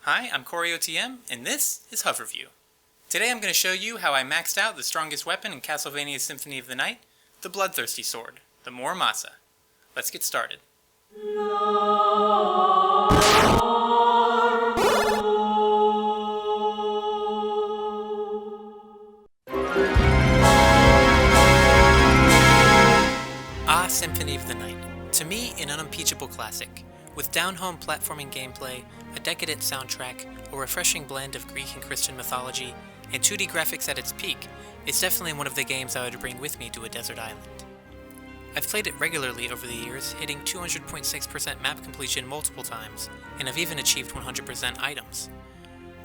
Hi, I'm CoreyOTM, and this is Hoverview. Today I'm going to show you how I maxed out the strongest weapon in Castlevania Symphony of the Night, the bloodthirsty sword, the Muramasa. Let's get started. Ah, Symphony of the Night. To me, an unimpeachable classic. With down-home platforming gameplay, a decadent soundtrack, a refreshing blend of Greek and Christian mythology, and 2D graphics at its peak, it's definitely one of the games I would bring with me to a desert island. I've played it regularly over the years, hitting 200.6% map completion multiple times, and I've even achieved 100% items.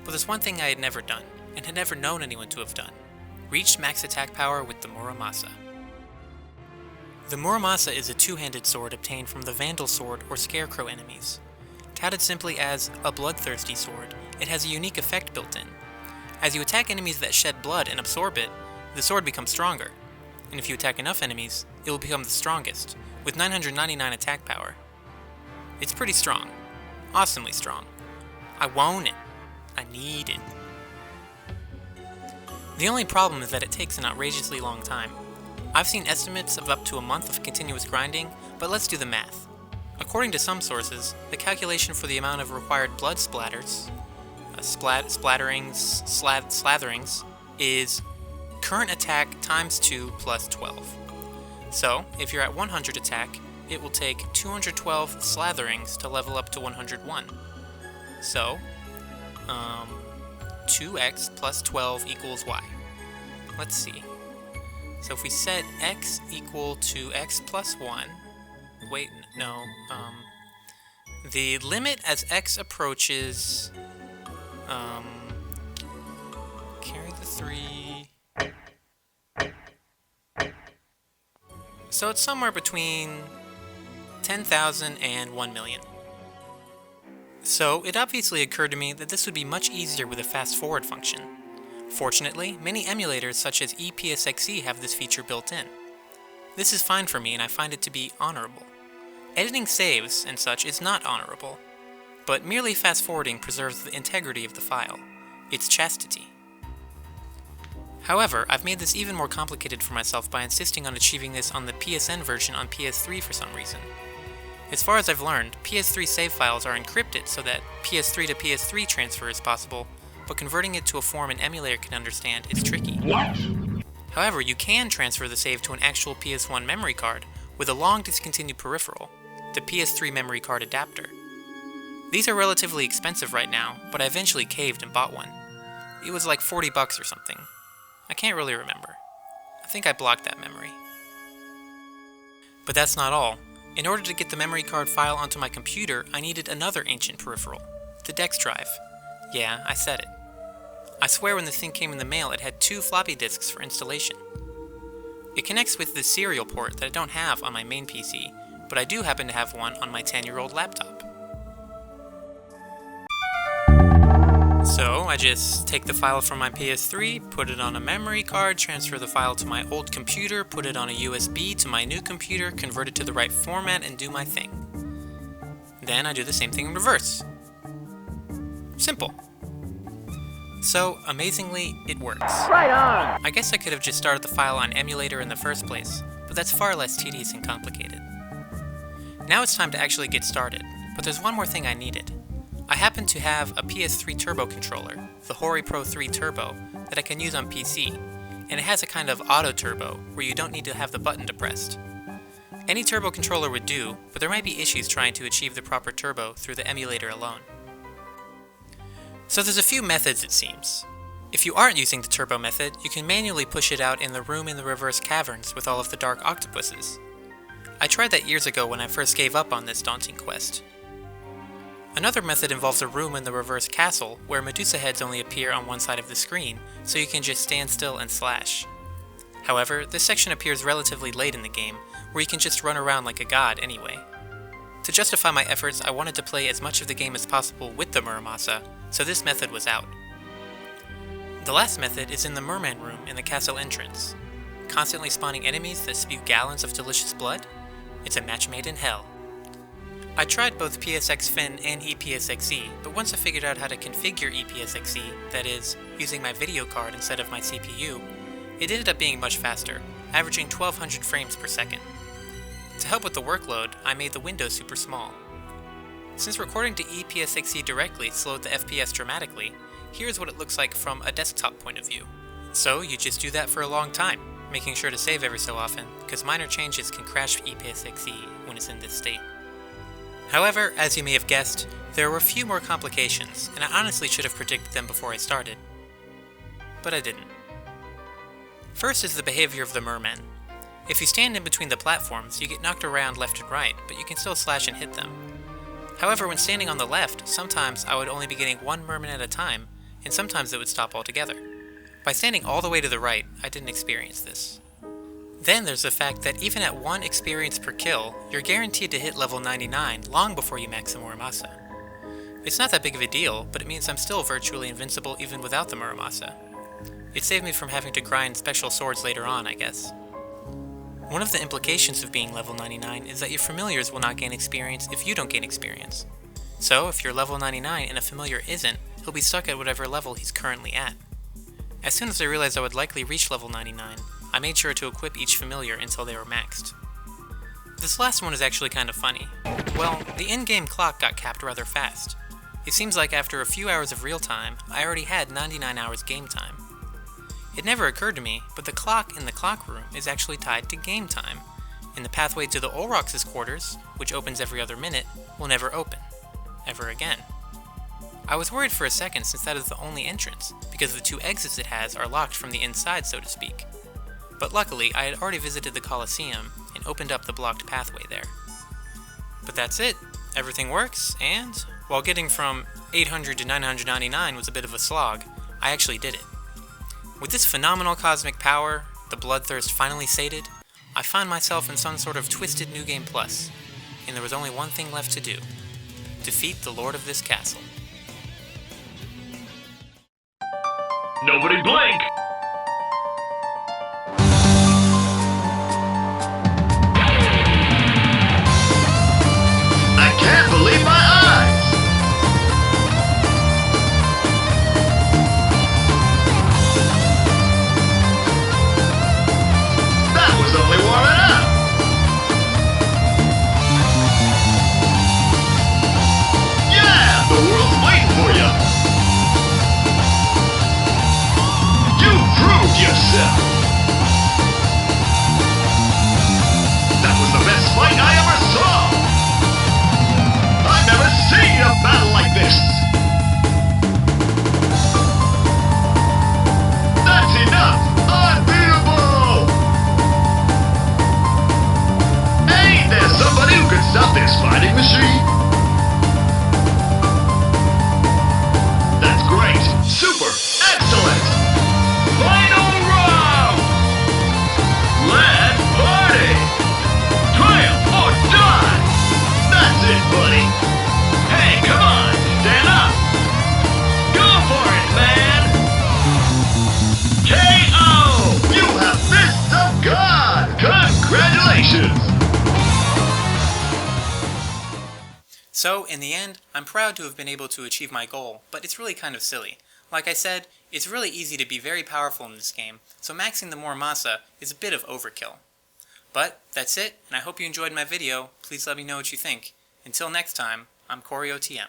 But there's one thing I had never done, and had never known anyone to have done: reached max attack power with the Muramasa. The Muramasa is a two-handed sword obtained from the Vandal Sword or Scarecrow enemies. Touted simply as a bloodthirsty sword, it has a unique effect built in. As you attack enemies that shed blood and absorb it, the sword becomes stronger, and if you attack enough enemies, it will become the strongest, with 999 attack power. It's pretty strong. Awesomely strong. I want it. I need it. The only problem is that it takes an outrageously long time. I've seen estimates of up to a month of continuous grinding, but let's do the math. According to some sources, the calculation for the amount of required blood slatherings, is current attack times 2 plus 12. So, if you're at 100 attack, it will take 212 slatherings to level up to 101. So, 2x plus 12 equals y. Let's see. So if we set x equal to x plus 1, the limit as x approaches, carry the 3, so it's somewhere between 10,000 and 1 million. So it obviously occurred to me that this would be much easier with a fast forward function. Fortunately, many emulators such as EPSXE have this feature built in. This is fine for me and I find it to be honorable. Editing saves and such is not honorable, but merely fast forwarding preserves the integrity of the file, its chastity. However, I've made this even more complicated for myself by insisting on achieving this on the PSN version on PS3 for some reason. As far as I've learned, PS3 save files are encrypted so that PS3 to PS3 transfer is possible, but converting it to a form an emulator can understand is tricky. What? However, you can transfer the save to an actual PS1 memory card with a long discontinued peripheral, the PS3 memory card adapter. These are relatively expensive right now, but I eventually caved and bought one. It was like $40 or something. I can't really remember. I think I blocked that memory. But that's not all. In order to get the memory card file onto my computer, I needed another ancient peripheral, the Dex drive. Yeah, I said it. I swear when the thing came in the mail it had 2 floppy disks for installation. It connects with the serial port that I don't have on my main PC, but I do happen to have one on my 10-year-old laptop. So I just take the file from my PS3, put it on a memory card, transfer the file to my old computer, put it on a USB to my new computer, convert it to the right format, and do my thing. Then I do the same thing in reverse. Simple. So, amazingly, it works. Right on! I guess I could have just started the file on emulator in the first place, but that's far less tedious and complicated. Now it's time to actually get started, but there's one more thing I needed. I happen to have a PS3 Turbo controller, the Hori Pro 3 Turbo, that I can use on PC, and it has a kind of auto turbo where you don't need to have the button depressed. Any turbo controller would do, but there might be issues trying to achieve the proper turbo through the emulator alone. So there's a few methods, it seems. If you aren't using the turbo method, you can manually push it out in the room in the reverse caverns with all of the dark octopuses. I tried that years ago when I first gave up on this daunting quest. Another method involves a room in the reverse castle where Medusa heads only appear on one side of the screen, so you can just stand still and slash. However, this section appears relatively late in the game, where you can just run around like a god anyway. To justify my efforts, I wanted to play as much of the game as possible with the Muramasa, so this method was out. The last method is in the Merman room in the castle entrance. Constantly spawning enemies that spew gallons of delicious blood? It's a match made in hell. I tried both PSXFin and EPSXE, but once I figured out how to configure EPSXE, that is, using my video card instead of my CPU, it ended up being much faster, averaging 1200 frames per second. To help with the workload, I made the window super small. Since recording to EPSXE directly slowed the FPS dramatically, here's what it looks like from a desktop point of view. So you just do that for a long time, making sure to save every so often, because minor changes can crash EPSXE when it's in this state. However, as you may have guessed, there were a few more complications, and I honestly should have predicted them before I started. But I didn't. First is the behavior of the mermen. If you stand in between the platforms, you get knocked around left and right, but you can still slash and hit them. However, when standing on the left, sometimes I would only be getting one merman at a time, and sometimes it would stop altogether. By standing all the way to the right, I didn't experience this. Then there's the fact that even at 1 experience per kill, you're guaranteed to hit level 99 long before you max the Muramasa. It's not that big of a deal, but it means I'm still virtually invincible even without the Muramasa. It saved me from having to grind special swords later on, I guess. One of the implications of being level 99 is that your familiars will not gain experience if you don't gain experience. So, if you're level 99 and a familiar isn't, he'll be stuck at whatever level he's currently at. As soon as I realized I would likely reach level 99, I made sure to equip each familiar until they were maxed. This last one is actually kind of funny. Well, the in-game clock got capped rather fast. It seems like after a few hours of real time, I already had 99 hours game time. It never occurred to me, but the clock in the clock room is actually tied to game time, and the pathway to the Olrox's quarters, which opens every other minute, will never open. Ever again. I was worried for a second since that is the only entrance, because the 2 exits it has are locked from the inside, so to speak. But luckily, I had already visited the Colosseum and opened up the blocked pathway there. But that's it. Everything works, and while getting from 800 to 999 was a bit of a slog, I actually did it. With this phenomenal cosmic power, the bloodthirst finally sated, I found myself in some sort of twisted New Game Plus, and there was only one thing left to do: defeat the lord of this castle. Nobody blink! I can't believe my eyes! That was only warming up! Yeah! The world's waiting for you! You proved yourself! That was the best fight I ever saw! I've never seen a battle like this! That's enough! Unbeatable! Hey, there's somebody who can stop this fighting machine! That's great! Super! Excellent! Final round! Let's party! Triumph or die! That's it, buddy! Hey, come on! Stand up! Go for it, man! KO! You have Fists of God! Congratulations! So, in the end, I'm proud to have been able to achieve my goal, but it's really kind of silly. Like I said, it's really easy to be very powerful in this game, so maxing the Muramasa is a bit of overkill. But, that's it, and I hope you enjoyed my video. Please let me know what you think. Until next time, I'm CoreyOTM.